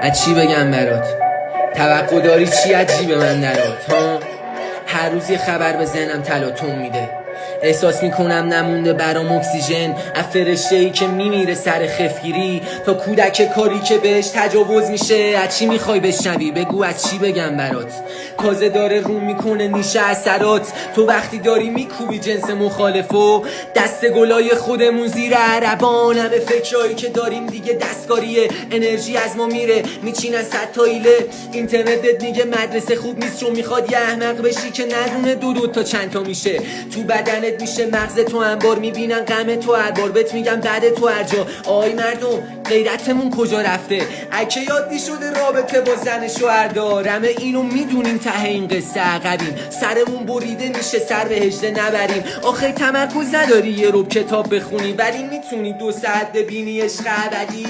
از چی بگم برات؟ توقع داری چی عجیب من نرات ها؟ هر روز یه خبر به ذهنم تلاطم میده، احساس میکنم نمونده برام اکسیژن. از فرشته‌ای که میمیره سر خفگیری تا کودک کاری که بهش تجاوز میشه. از چی میخوای بشنوی؟ بگو از چی بگم برات؟ تازه داره رو میکنه نیشه اثرات. تو وقتی داری میکوبی جنس مخالفو، دست گلای خودمون زیر عربان. همه فکرایی که داریم دیگه دستکاریه، انرژی از ما میره میچینن صد تا ایله. اینترنتت میگه مدرسه خوب نیست، چون میخواد یه احمق بشی که ندونه دو تا چند تا میشه. تو بدنت میشه مغز تو انبار، میبینن غم تو هر بار. بهت میگم بعد تو هر جا. آی مردم غیرتمون کجا رفته؟ اگه یادی شده رابطه با زن شوهردار. همه اینو میدونیم ته این قصه عقبیم، سرمون بریده میشه سر به هجله نبریم. آخه تمرکز نداری یه رب کتاب بخونی، ولی میتونی 2 ساعت ببینی عشق ابدی.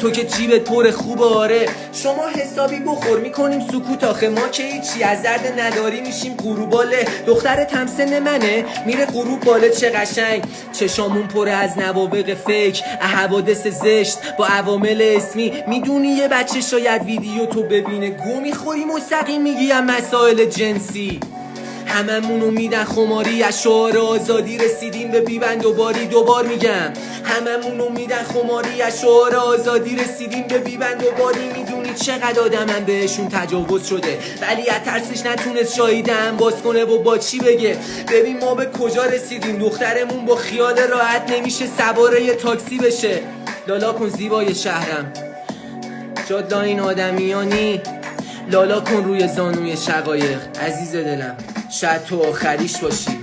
تو که جیبت پر خوبه آره، شما حسابی بخور میکنیم سکوت. آخه ما که هیچی از درد نداری میشیم قروباله. دخترت هم سن منه میره غروب باله، چه قشنگ. چشامون پر از نوابق فکر، حوادث زشت با عوامل اسمی. میدونی یه بچه شاید ویدیو تو ببینه گو میخوری مستقیم میگیم مسائل جنسی. هممونو میدن خماری، از شعار آزادی رسیدیم به بیبند و باری. دوبار میگم هممونو میدن خماری، از شعار آزادی رسیدیم به بیبند و باری. میدونی چقدر آدمم بهشون تجاوز شده، ولی از ترسش نتونست شاهدم باز کنه و با چی بگه. ببین ما به کجا رسیدیم، دخترمون با خیال راحت نمیشه سواره یه تاکسی بشه. لالا کن زیبای شهرم، جادا این آدمیانی. لالا کن روی زانوی شقایق، عزیز دلم شاید تو آخریش باشی.